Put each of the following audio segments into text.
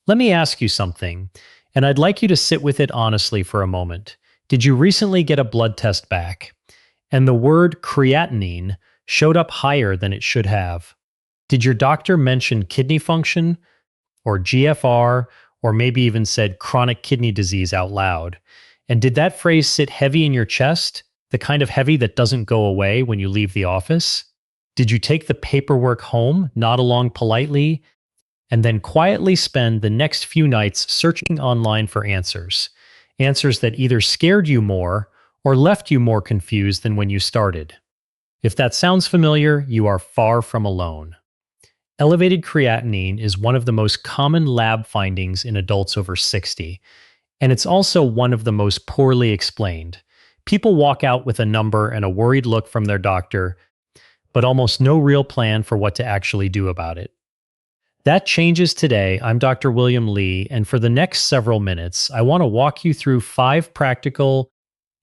Let me ask you something, and I'd like you to sit with it honestly for a moment. Did you recently get a blood test back, and the word creatinine showed up higher than it should have? Did your doctor mention kidney function, or GFR, or maybe even said chronic kidney disease out loud? And did that phrase sit heavy in your chest, the kind of heavy that doesn't go away when you leave the office? Did you take the paperwork home, nod along politely, and then quietly spend the next few nights searching online for answers? Answers that either scared you more or left you more confused than when you started. If that sounds familiar, you are far from alone. Elevated creatinine is one of the most common lab findings in adults over 60, and it's also one of the most poorly explained. People walk out with a number and a worried look from their doctor, but almost no real plan for what to actually do about it. That changes today. I'm Dr. William Lee, and for the next several minutes, I want to walk you through 5 practical,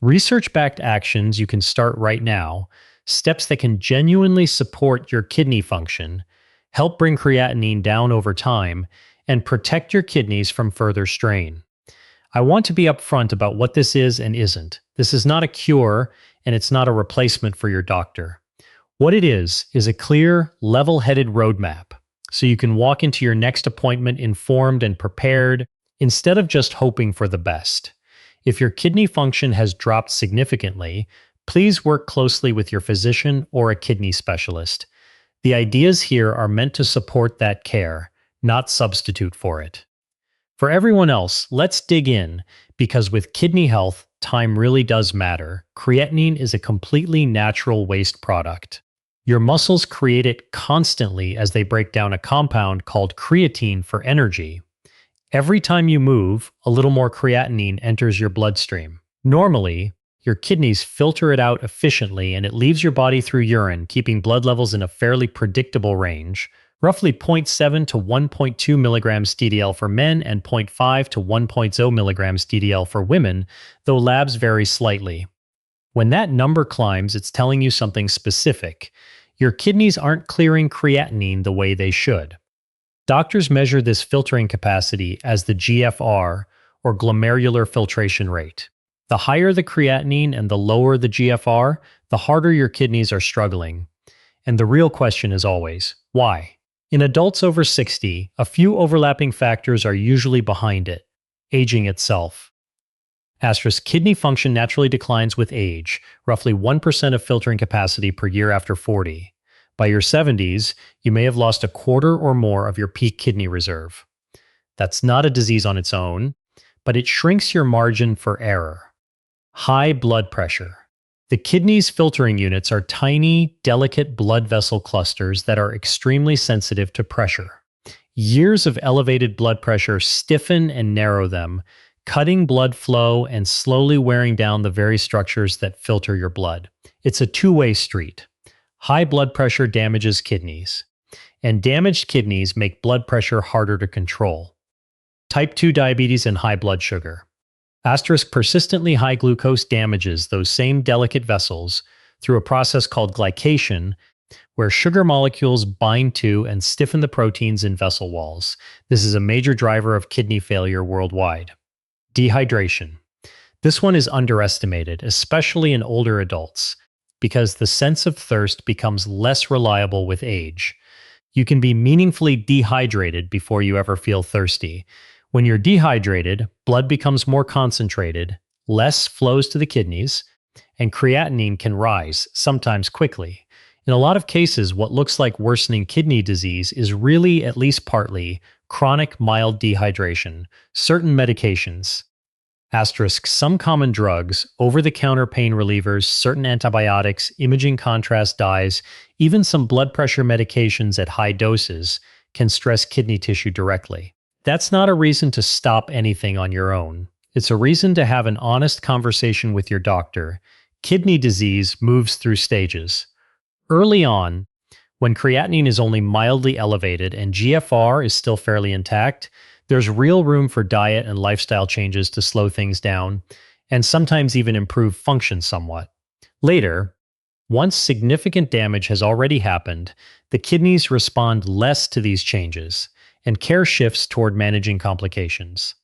research-backed actions you can start right now, steps that can genuinely support your kidney function, help bring creatinine down over time, and protect your kidneys from further strain. I want to be upfront about what this is and isn't. This is not a cure, and it's not a replacement for your doctor. What it is a clear, level-headed roadmap, so you can walk into your next appointment informed and prepared, instead of just hoping for the best. If your kidney function has dropped significantly, please work closely with your physician or a kidney specialist. The ideas here are meant to support that care, not substitute for it. For everyone else, let's dig in, because with kidney health, time really does matter. Creatinine is a completely natural waste product. Your muscles create it constantly as they break down a compound called creatine for energy. Every time you move, a little more creatinine enters your bloodstream. Normally, your kidneys filter it out efficiently and it leaves your body through urine, keeping blood levels in a fairly predictable range, roughly 0.7 to 1.2 milligrams DDL for men and 0.5 to 1.0 milligrams DDL for women, though labs vary slightly. When that number climbs, it's telling you something specific. Your kidneys aren't clearing creatinine the way they should. Doctors measure this filtering capacity as the GFR, or glomerular filtration rate. The higher the creatinine and the lower the GFR, the harder your kidneys are struggling. And the real question is always, why? In adults over 60, a few overlapping factors are usually behind it. Aging itself. Kidney function naturally declines with age, roughly 1% of filtering capacity per year after 40. By your 70s, you may have lost a quarter or more of your peak kidney reserve. That's not a disease on its own, but it shrinks your margin for error. High blood pressure. The kidney's filtering units are tiny, delicate blood vessel clusters that are extremely sensitive to pressure. Years of elevated blood pressure stiffen and narrow them, cutting blood flow and slowly wearing down the very structures that filter your blood. It's a two-way street. High blood pressure damages kidneys, and damaged kidneys make blood pressure harder to control. Type 2 diabetes and high blood sugar. Persistently high glucose damages those same delicate vessels through a process called glycation, where sugar molecules bind to and stiffen the proteins in vessel walls. This is a major driver of kidney failure worldwide. Dehydration. This one is underestimated, especially in older adults, because the sense of thirst becomes less reliable with age. You can be meaningfully dehydrated before you ever feel thirsty. When you're dehydrated, blood becomes more concentrated, less flows to the kidneys, and creatinine can rise, sometimes quickly. In a lot of cases, what looks like worsening kidney disease is really, at least partly, chronic mild dehydration. Certain medications, some common drugs, over-the-counter pain relievers, certain antibiotics, imaging contrast dyes, even some blood pressure medications at high doses can stress kidney tissue directly. That's not a reason to stop anything on your own. It's a reason to have an honest conversation with your doctor. Kidney disease moves through stages. Early on, when creatinine is only mildly elevated and GFR is still fairly intact, there's real room for diet and lifestyle changes to slow things down, and sometimes even improve function somewhat. Later, once significant damage has already happened, the kidneys respond less to these changes, and care shifts toward managing complications.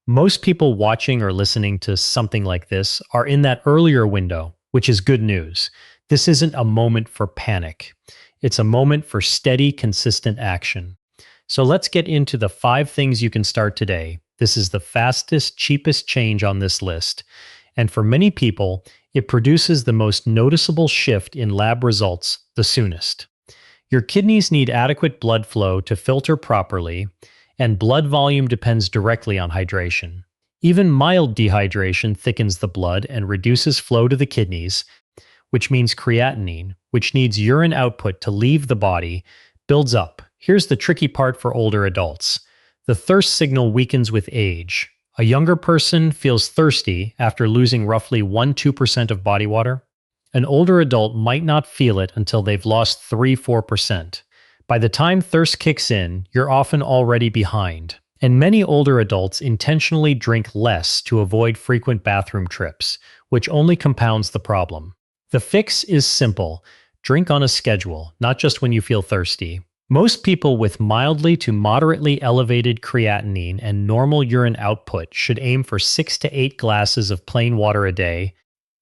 Most people watching or listening to something like this are in that earlier window, which is good news. This isn't a moment for panic. It's a moment for steady, consistent action. So let's get into the 5 things you can start today. This is the fastest, cheapest change on this list. And for many people, it produces the most noticeable shift in lab results the soonest. Your kidneys need adequate blood flow to filter properly, and blood volume depends directly on hydration. Even mild dehydration thickens the blood and reduces flow to the kidneys, which means creatinine, which needs urine output to leave the body, builds up. Here's the tricky part for older adults. The thirst signal weakens with age. A younger person feels thirsty after losing roughly 1–2% of body water. An older adult might not feel it until they've lost 3–4%. By the time thirst kicks in, you're often already behind. And many older adults intentionally drink less to avoid frequent bathroom trips, which only compounds the problem. The fix is simple. Drink on a schedule, not just when you feel thirsty. Most people with mildly to moderately elevated creatinine and normal urine output should aim for 6 to 8 glasses of plain water a day,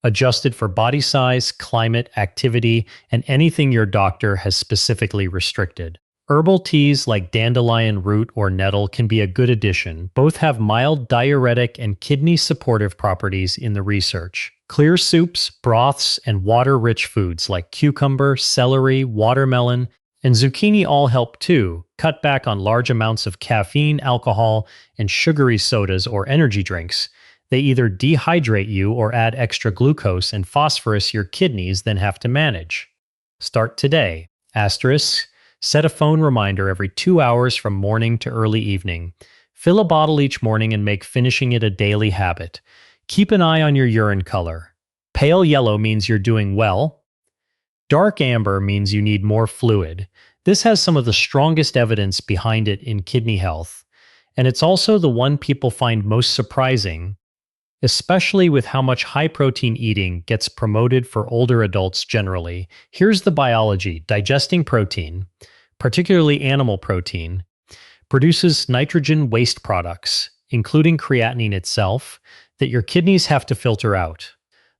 adjusted for body size, climate, activity, and anything your doctor has specifically restricted. Herbal teas like dandelion root or nettle can be a good addition. Both have mild diuretic and kidney supportive properties in the research. Clear soups, broths, and water-rich foods like cucumber, celery, watermelon, and zucchini all help too. Cut back on large amounts of caffeine, alcohol, and sugary sodas or energy drinks. They either dehydrate you or add extra glucose and phosphorus your kidneys then have to manage. Start today. Asterisk. Set a phone reminder every 2 hours from morning to early evening. Fill a bottle each morning and make finishing it a daily habit. Keep an eye on your urine color. Pale yellow means you're doing well. Dark amber means you need more fluid. This has some of the strongest evidence behind it in kidney health. And it's also the one people find most surprising, especially with how much high-protein eating gets promoted for older adults generally. Here's the biology. Digesting protein, particularly animal protein, produces nitrogen waste products, including creatinine itself, that your kidneys have to filter out.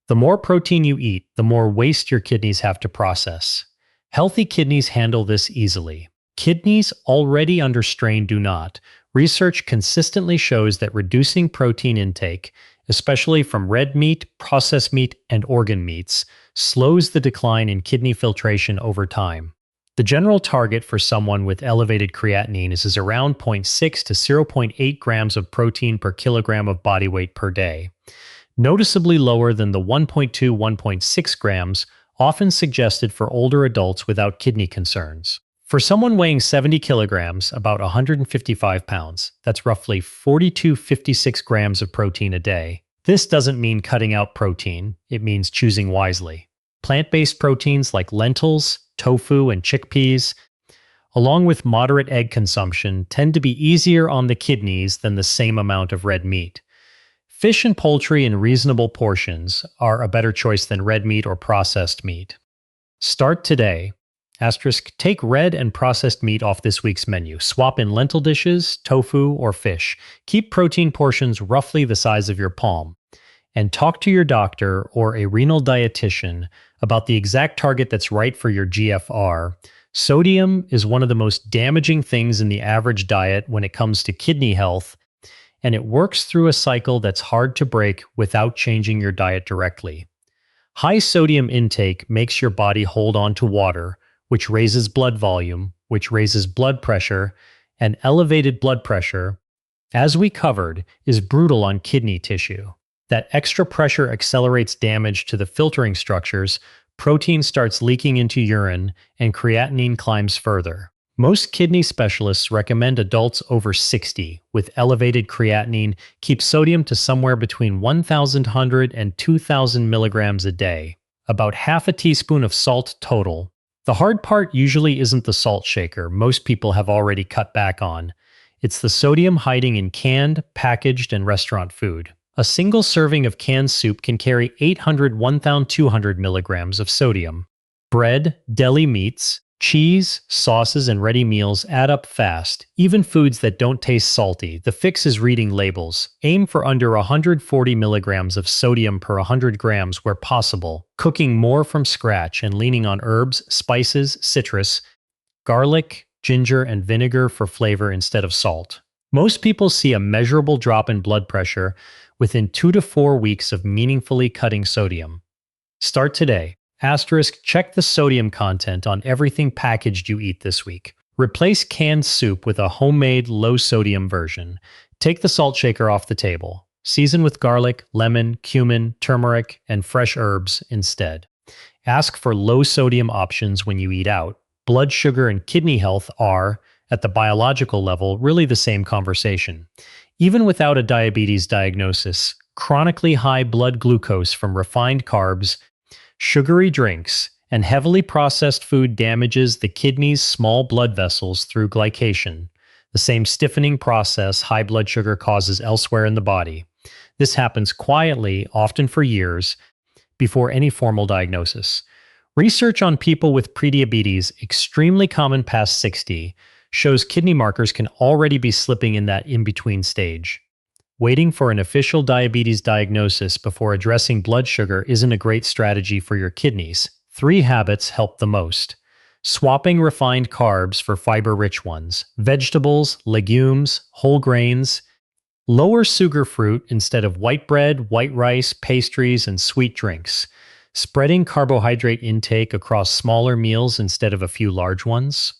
The more protein you eat, the more waste your kidneys have to process. Healthy kidneys handle this easily. Kidneys already under strain do not. Research consistently shows that reducing protein intake, especially from red meat, processed meat, and organ meats, slows the decline in kidney filtration over time. The general target for someone with elevated creatinine is around 0.6 to 0.8 grams of protein per kilogram of body weight per day, noticeably lower than the 1.2–1.6 grams often suggested for older adults without kidney concerns. For someone weighing 70 kilograms, about 155 pounds, that's roughly 42–56 grams of protein a day. This doesn't mean cutting out protein, it means choosing wisely. Plant-based proteins like lentils, tofu, and chickpeas, along with moderate egg consumption, tend to be easier on the kidneys than the same amount of red meat. Fish and poultry in reasonable portions are a better choice than red meat or processed meat. Start today. Asterisk, take red and processed meat off this week's menu. Swap in lentil dishes, tofu, or fish. Keep protein portions roughly the size of your palm. And talk to your doctor or a renal dietitian about the exact target that's right for your GFR. Sodium is one of the most damaging things in the average diet when it comes to kidney health, and it works through a cycle that's hard to break without changing your diet directly. High sodium intake makes your body hold on to water, which raises blood volume, which raises blood pressure, and elevated blood pressure, as we covered, is brutal on kidney tissue. That extra pressure accelerates damage to the filtering structures, protein starts leaking into urine, and creatinine climbs further. Most kidney specialists recommend adults over 60 with elevated creatinine keep sodium to somewhere between 1,100 and 2,000 milligrams a day, about half a teaspoon of salt total. The hard part usually isn't the salt shaker most people have already cut back on. It's the sodium hiding in canned, packaged, and restaurant food. A single serving of canned soup can carry 800–1,200 milligrams of sodium. Bread, deli meats, Cheese, sauces, and ready meals add up fast, even foods that don't taste salty. The fix is reading labels. Aim for under 140 milligrams of sodium per 100 grams where possible, cooking more from scratch and leaning on herbs, spices, citrus, garlic, ginger, and vinegar for flavor instead of salt. Most people see a measurable drop in blood pressure within 2 to 4 weeks of meaningfully cutting sodium. Start today. Asterisk, check the sodium content on everything packaged you eat this week. Replace canned soup with a homemade low-sodium version. Take the salt shaker off the table. Season with garlic, lemon, cumin, turmeric, and fresh herbs instead. Ask for low-sodium options when you eat out. Blood sugar and kidney health are, at the biological level, really the same conversation. Even without a diabetes diagnosis, chronically high blood glucose from refined carbs, sugary drinks, and heavily processed food damages the kidney's small blood vessels through glycation, the same stiffening process high blood sugar causes elsewhere in the body. This happens quietly, often for years, before any formal diagnosis. Research on people with prediabetes, extremely common past 60, shows kidney markers can already be slipping in that in-between stage. Waiting for an official diabetes diagnosis before addressing blood sugar isn't a great strategy for your kidneys. 3 habits help the most. Swapping refined carbs for fiber-rich ones, vegetables, legumes, whole grains. Lower sugar fruit instead of white bread, white rice, pastries, and sweet drinks. Spreading carbohydrate intake across smaller meals instead of a few large ones.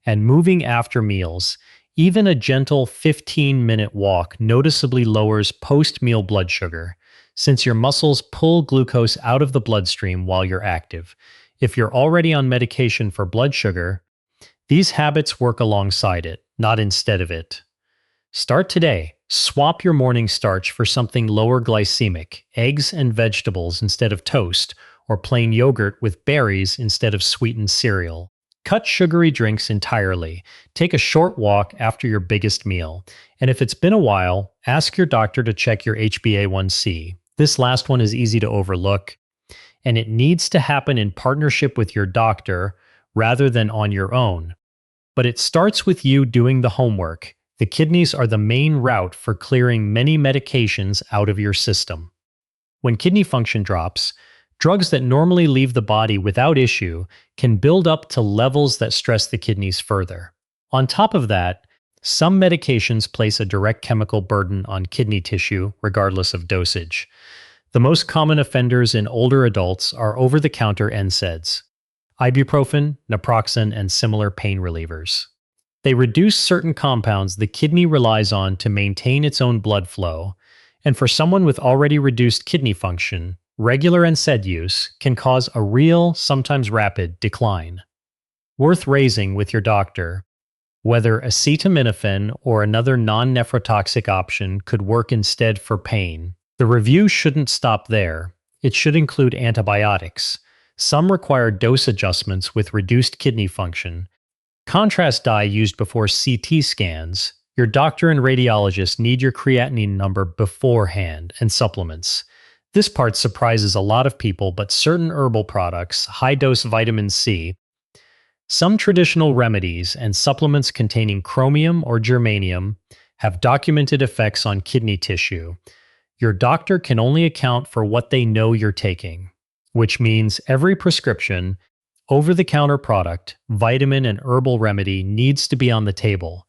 And moving after meals. Even a gentle 15-minute walk noticeably lowers post-meal blood sugar, since your muscles pull glucose out of the bloodstream while you're active. If you're already on medication for blood sugar, these habits work alongside it, not instead of it. Start today. Swap your morning starch for something lower glycemic, eggs and vegetables instead of toast, or plain yogurt with berries instead of sweetened cereal. Cut sugary drinks entirely. Take a short walk after your biggest meal. And if it's been a while, ask your doctor to check your HbA1c. This last one is easy to overlook, and it needs to happen in partnership with your doctor rather than on your own. But it starts with you doing the homework. The kidneys are the main route for clearing many medications out of your system. When kidney function drops, drugs that normally leave the body without issue can build up to levels that stress the kidneys further. On top of that, some medications place a direct chemical burden on kidney tissue, regardless of dosage. The most common offenders in older adults are over-the-counter NSAIDs, ibuprofen, naproxen, and similar pain relievers. They reduce certain compounds the kidney relies on to maintain its own blood flow, and for someone with already reduced kidney function, regular NSAID use can cause a real, sometimes rapid, decline. Worth raising with your doctor whether acetaminophen or another non-nephrotoxic option could work instead for pain. The review shouldn't stop there. It should include antibiotics. Some require dose adjustments with reduced kidney function. Contrast dye used before CT scans. Your doctor and radiologist need your creatinine number beforehand, and supplements. This part surprises a lot of people, but certain herbal products, high-dose vitamin C, some traditional remedies, and supplements containing chromium or germanium have documented effects on kidney tissue. Your doctor can only account for what they know you're taking, which means every prescription, over-the-counter product, vitamin, and herbal remedy needs to be on the table.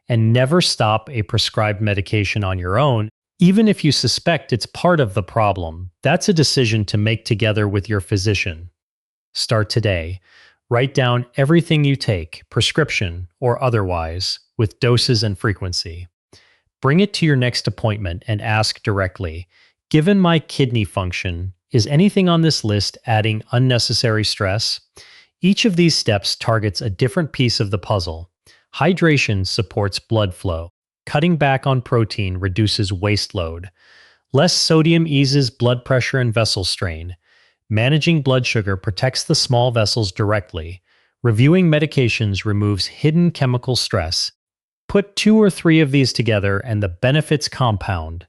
And never stop a prescribed medication on your own, even if you suspect it's part of the problem. That's a decision to make together with your physician. Start today. Write down everything you take, prescription or otherwise, with doses and frequency. Bring it to your next appointment and ask directly, given my kidney function, is anything on this list adding unnecessary stress? Each of these steps targets a different piece of the puzzle. Hydration supports blood flow. Cutting back on protein reduces waste load. Less sodium eases blood pressure and vessel strain. Managing blood sugar protects the small vessels directly. Reviewing medications removes hidden chemical stress. Put 2 or 3 of these together and the benefits compound.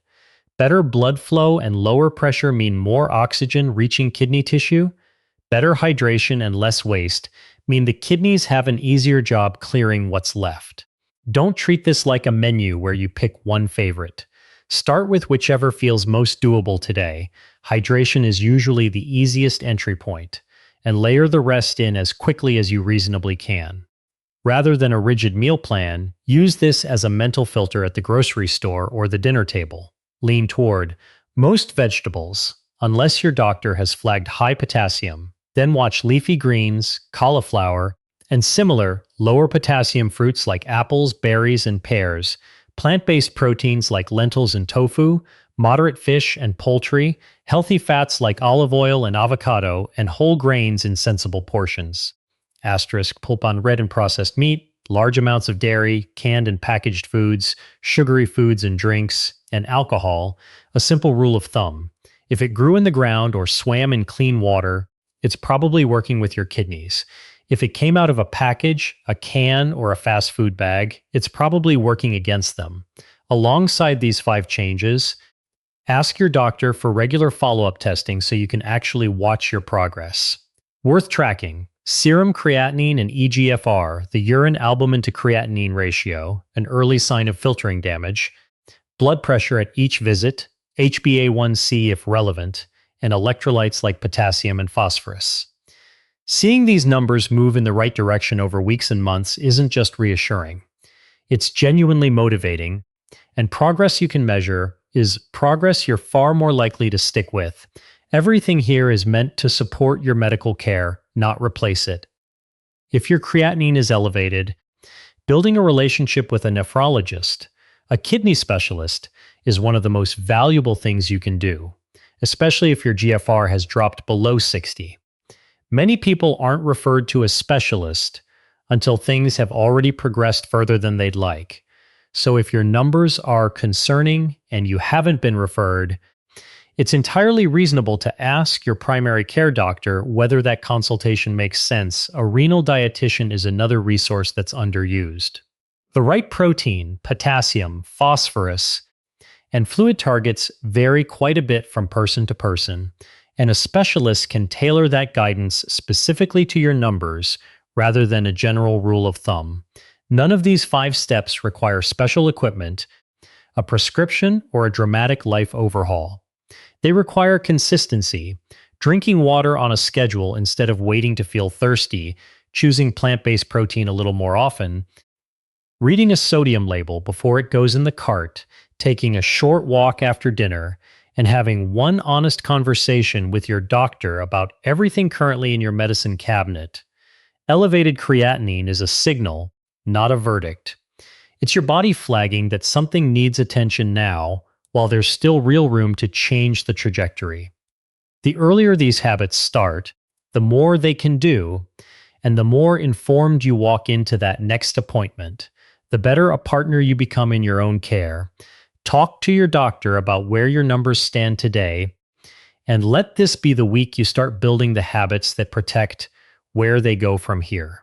Better blood flow and lower pressure mean more oxygen reaching kidney tissue. Better hydration and less waste mean the kidneys have an easier job clearing what's left. Don't treat this like a menu where you pick one favorite. Start with whichever feels most doable today. Hydration is usually the easiest entry point, and layer the rest in as quickly as you reasonably can. Rather than a rigid meal plan, use this as a mental filter at the grocery store or the dinner table. Lean toward most vegetables, unless your doctor has flagged high potassium. Then watch leafy greens, cauliflower, and similar lower potassium fruits like apples, berries, and pears, plant-based proteins like lentils and tofu, moderate fish and poultry, healthy fats like olive oil and avocado, and whole grains in sensible portions. Asterisk pulp on red and processed meat, large amounts of dairy, canned and packaged foods, sugary foods and drinks, and alcohol. A simple rule of thumb: if it grew in the ground or swam in clean water, it's probably working with your kidneys. If it came out of a package, a can, or a fast food bag, it's probably working against them. Alongside these 5 changes, ask your doctor for regular follow-up testing so you can actually watch your progress. Worth tracking: serum creatinine and eGFR, the urine albumin to creatinine ratio, an early sign of filtering damage, blood pressure at each visit, HbA1c if relevant, and electrolytes like potassium and phosphorus. Seeing these numbers move in the right direction over weeks and months isn't just reassuring. It's genuinely motivating, and progress you can measure is progress you're far more likely to stick with. Everything here is meant to support your medical care, not replace it. If your creatinine is elevated, building a relationship with a nephrologist, a kidney specialist, is one of the most valuable things you can do, especially if your GFR has dropped below 60. Many people aren't referred to a specialist until things have already progressed further than they'd like. So if your numbers are concerning and you haven't been referred, it's entirely reasonable to ask your primary care doctor whether that consultation makes sense. A renal dietitian is another resource that's underused. The right protein, potassium, phosphorus, and fluid targets vary quite a bit from person to person, and a specialist can tailor that guidance specifically to your numbers rather than a general rule of thumb. None of these 5 steps require special equipment, a prescription, or a dramatic life overhaul. They require consistency, drinking water on a schedule instead of waiting to feel thirsty, choosing plant-based protein a little more often, reading a sodium label before it goes in the cart, taking a short walk after dinner, and having one honest conversation with your doctor about everything currently in your medicine cabinet. Elevated creatinine is a signal, not a verdict. It's your body flagging that something needs attention now, while there's still real room to change the trajectory. The earlier these habits start, the more they can do, and the more informed you walk into that next appointment, the better a partner you become in your own care. Talk to your doctor about where your numbers stand today, and let this be the week you start building the habits that protect where they go from here.